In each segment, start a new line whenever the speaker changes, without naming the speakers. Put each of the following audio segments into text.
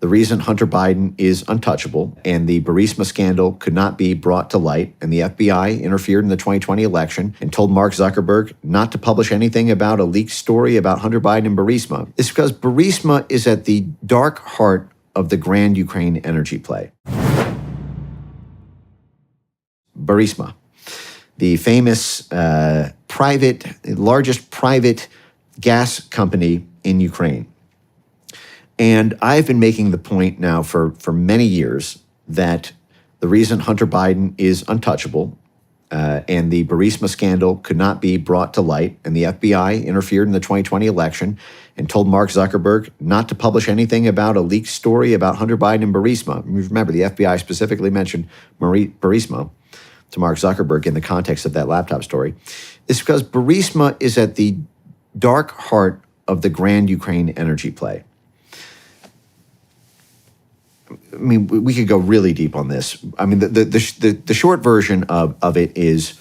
The reason Hunter Biden is untouchable and the Burisma scandal could not be brought to light, and the FBI interfered in the 2020 election and told Mark Zuckerberg not to publish anything about a leaked story about Hunter Biden and Burisma, is because Burisma is at the dark heart of the grand Ukraine energy play. Burisma, the famous largest private gas company in Ukraine. And I've been making the point now for many years that the reason Hunter Biden is untouchable and the Burisma scandal could not be brought to light, and the FBI interfered in the 2020 election and told Mark Zuckerberg not to publish anything about a leaked story about Hunter Biden and Burisma. Remember, the FBI specifically mentioned Burisma to Mark Zuckerberg in the context of that laptop story, is because Burisma is at the dark heart of the grand Ukraine energy play. I mean, we could go really deep on this. I mean, the short version of it is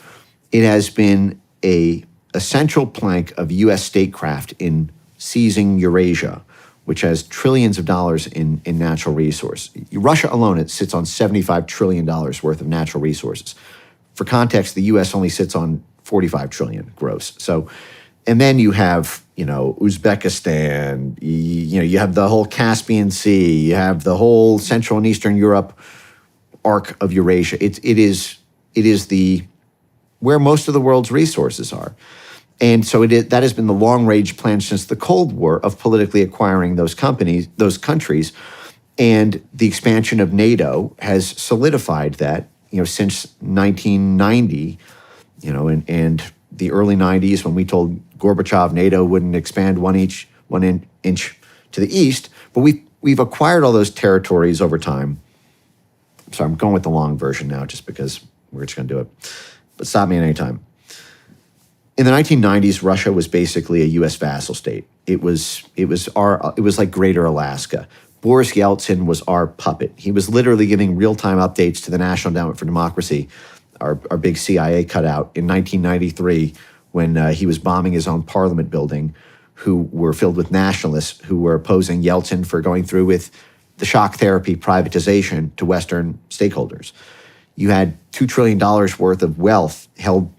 it has been a central plank of U.S. statecraft in seizing Eurasia, which has trillions of dollars in natural resource. Russia alone, it sits on $75 trillion worth of natural resources. For context, the U.S. only sits on 45 trillion gross. So, and then you have, Uzbekistan, you have the whole Caspian Sea, you have the whole Central and Eastern Europe arc of Eurasia. It is where most of the world's resources are. And so that has been the long-range plan since the Cold War of politically acquiring those countries. And the expansion of NATO has solidified that, since 1990, and the early 90s when we told Gorbachev NATO wouldn't expand one inch to the east, but we've acquired all those territories over time. So I'm going with the long version now just because we're just going to do it. But stop me at any time. In the 1990s, Russia was basically a U.S. vassal state. It was like Greater Alaska. Boris Yeltsin was our puppet. He was literally giving real-time updates to the National Endowment for Democracy, our big CIA cutout, in 1993 when he was bombing his own parliament building, who were filled with nationalists who were opposing Yeltsin for going through with the shock therapy privatization to Western stakeholders. You had $2 trillion worth of wealth held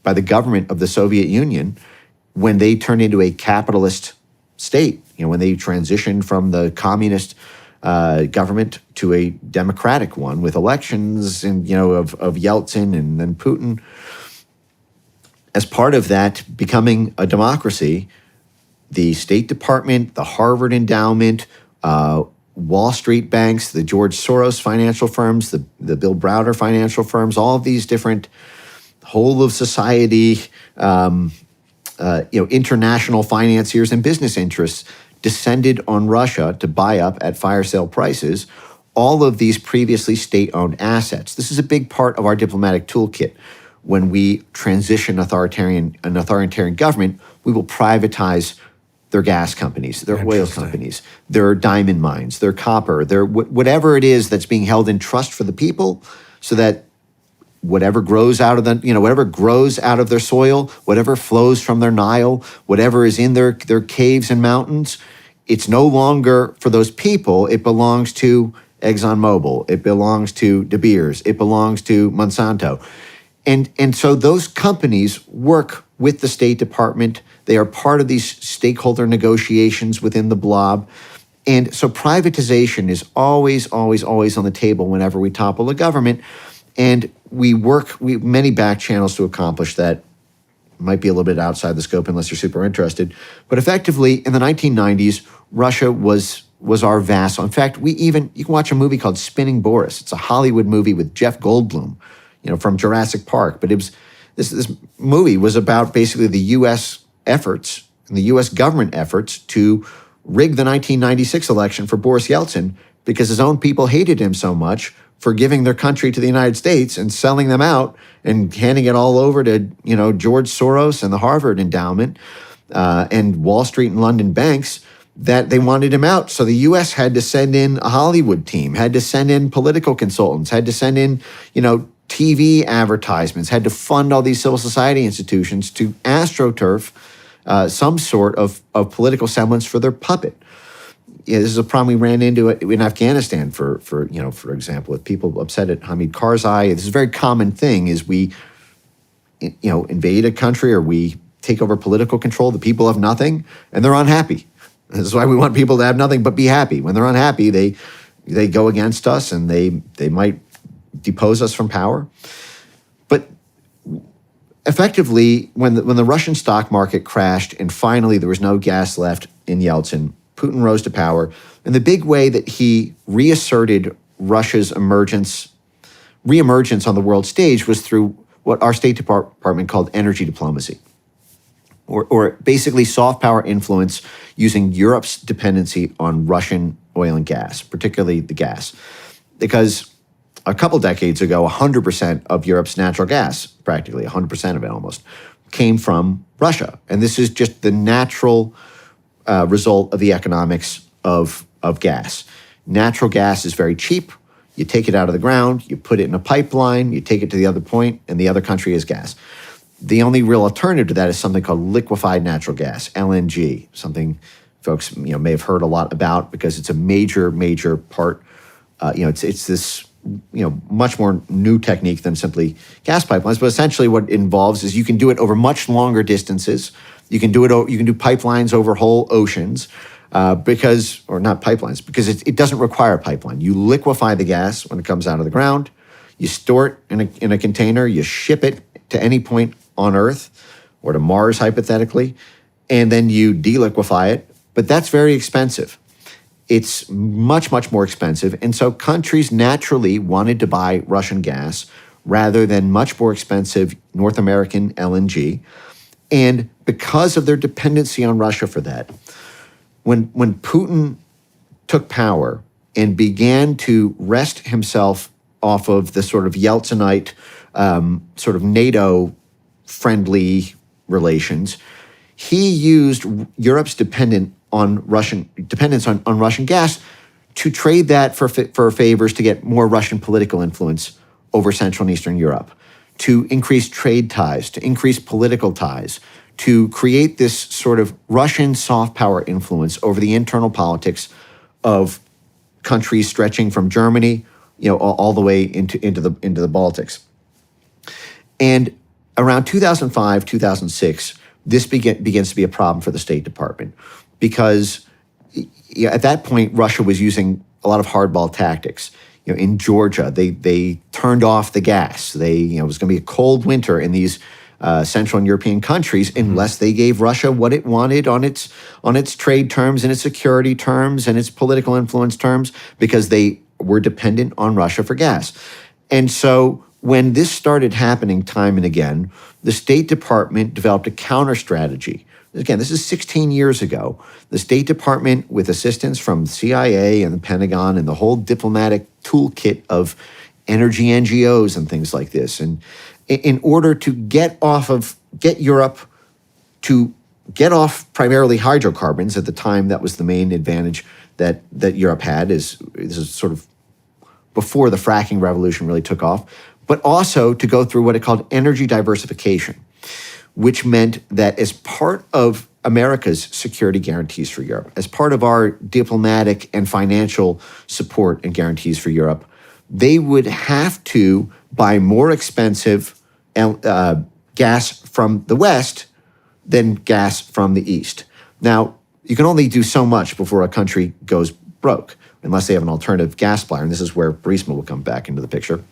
by the government of the Soviet Union when they turned into a capitalist state, when they transitioned from the communist government to a democratic one with elections and, of Yeltsin and then Putin. As part of that becoming a democracy, the State Department, the Harvard Endowment, Wall Street banks, the George Soros financial firms, the Bill Browder financial firms, all of these different whole of society, international financiers and business interests descended on Russia to buy up at fire sale prices all of these previously state-owned assets. This is a big part of our diplomatic toolkit. When we transition an authoritarian government, we will privatize their gas companies, their oil companies, their diamond mines, their copper, their whatever it is that's being held in trust for the people, so that whatever grows out of their soil, whatever flows from their Nile, whatever is in their caves and mountains, it's no longer for those people. It belongs to ExxonMobil. It belongs to De Beers. It belongs to Monsanto. And so those companies work with the State Department. They are part of these stakeholder negotiations within the blob. And so privatization is always, always, always on the table whenever we topple a government. And we have many back channels to accomplish that. Might be a little bit outside the scope unless you're super interested. But effectively, in the 1990s, Russia was our vassal. In fact, you can watch a movie called Spinning Boris. It's a Hollywood movie with Jeff Goldblum, from Jurassic Park. But it was this movie was about basically the U.S. efforts and the U.S. government efforts to rig the 1996 election for Boris Yeltsin because his own people hated him so much for giving their country to the United States and selling them out and handing it all over to, George Soros and the Harvard Endowment and Wall Street and London banks, that they wanted him out. So the U.S. had to send in a Hollywood team, had to send in political consultants, had to send in, TV advertisements, had to fund all these civil society institutions to astroturf some sort of political semblance for their puppet. this is a problem we ran into in Afghanistan, for example, with people upset at Hamid Karzai. This is a very common thing: is we, invade a country or we take over political control. The people have nothing, and they're unhappy. This is why we want people to have nothing but be happy. When they're unhappy, they go against us, and they might depose us from power. But effectively, when the Russian stock market crashed and finally there was no gas left in Yeltsin, Putin rose to power. And the big way that he reasserted Russia's reemergence on the world stage was through what our State Department called energy diplomacy, or basically soft power influence using Europe's dependency on Russian oil and gas, particularly the gas. Because a couple decades ago, 100% of Europe's natural gas, practically 100% of it almost, came from Russia. And this is just the natural result of the economics of gas. Natural gas is very cheap. You take it out of the ground, you put it in a pipeline, you take it to the other point, and the other country has gas. The only real alternative to that is something called liquefied natural gas, LNG, something folks may have heard a lot about because it's a major part. It's this much more new technique than simply gas pipelines. But essentially, what it involves is you can do it over much longer distances. You can do pipelines over whole oceans, because it doesn't require a pipeline. You liquefy the gas when it comes out of the ground. You store it in a container. You ship it to any point on Earth or to Mars, hypothetically, and then you deliquefy it. But that's very expensive. It's much more expensive. And so countries naturally wanted to buy Russian gas rather than much more expensive North American LNG. And because of their dependency on Russia for that, when Putin took power and began to wrest himself off of the sort of Yeltsinite, sort of NATO-friendly relations, he used Europe's dependence on Russian gas to trade that for favors to get more Russian political influence over Central and Eastern Europe, to increase trade ties, to increase political ties, to create this sort of Russian soft power influence over the internal politics of countries stretching from Germany, all the way into the Baltics. And around 2005, 2006, this begins to be a problem for the State Department, because at that point, Russia was using a lot of hardball tactics. In Georgia, they turned off the gas. It was going to be a cold winter in these Central and European countries unless they gave Russia what it wanted on its trade terms and its security terms and its political influence terms, because they were dependent on Russia for gas. And so when this started happening time and again, the State Department developed a counter strategy. Again, this is 16 years ago. The State Department, with assistance from the CIA and the Pentagon and the whole diplomatic toolkit of energy NGOs and things like this, and in order to get Europe to get off primarily hydrocarbons. At the time, that was the main advantage that Europe had. This is sort of before the fracking revolution really took off, but also to go through what it called energy diversification, which meant that as part of America's security guarantees for Europe, as part of our diplomatic and financial support and guarantees for Europe, they would have to buy more expensive gas from the West than gas from the East. Now, you can only do so much before a country goes broke, unless they have an alternative gas supplier, and this is where Burisma will come back into the picture.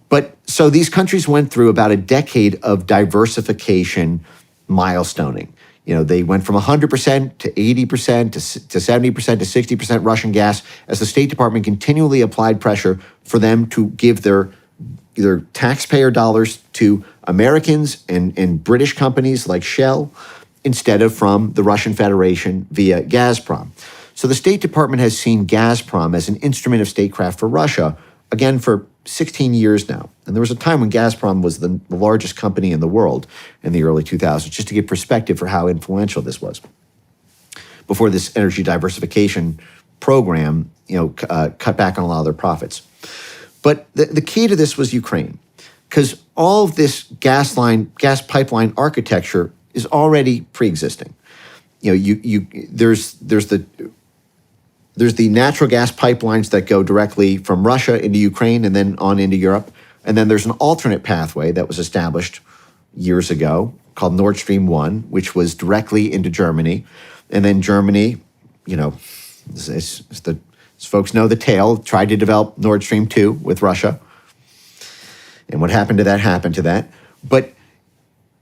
But so these countries went through about a decade of diversification milestoning. They went from 100% to 80% to 70% to 60% Russian gas as the State Department continually applied pressure for them to give their taxpayer dollars to Americans and British companies like Shell instead of from the Russian Federation via Gazprom. So the State Department has seen Gazprom as an instrument of statecraft for Russia, again, for 16 years now. And there was a time when Gazprom was the largest company in the world in the early 2000s, just to give perspective for how influential this was, before this energy diversification program, cut back on a lot of their profits. But the key to this was Ukraine, because all of this gas pipeline architecture is already pre-existing. There's the There's the natural gas pipelines that go directly from Russia into Ukraine and then on into Europe. And then there's an alternate pathway that was established years ago called Nord Stream 1, which was directly into Germany. And then Germany, as folks know the tale, tried to develop Nord Stream 2 with Russia. And what happened to that. But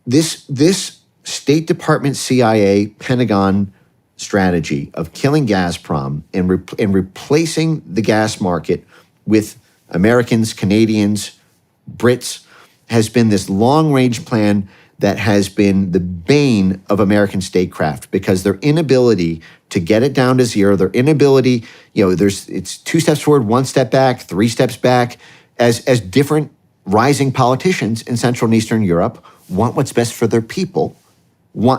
this State Department, CIA, Pentagon strategy of killing Gazprom and replacing the gas market with Americans, Canadians, Brits has been this long-range plan that has been the bane of American statecraft, because their inability to get it down to zero, their inability, it's 2 steps forward, 1 step back, 3 steps back, as different rising politicians in Central and Eastern Europe want what's best for their people.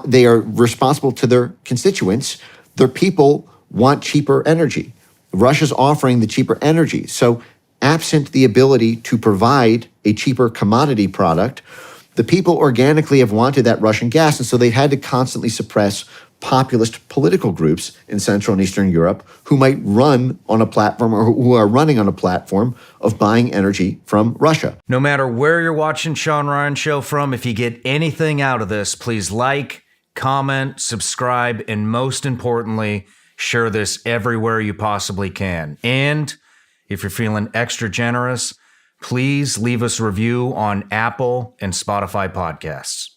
They are responsible to their constituents. Their people want cheaper energy. Russia's offering the cheaper energy. So absent the ability to provide a cheaper commodity product, the people organically have wanted that Russian gas. And so they've had to constantly suppress populist political groups in Central and Eastern Europe who might run on a platform or who are running on a platform of buying energy from Russia.
No matter where you're watching Sean Ryan Show from, if you get anything out of this, please like, comment, subscribe, and most importantly, share this everywhere you possibly can. And if you're feeling extra generous, please leave us a review on Apple and Spotify podcasts.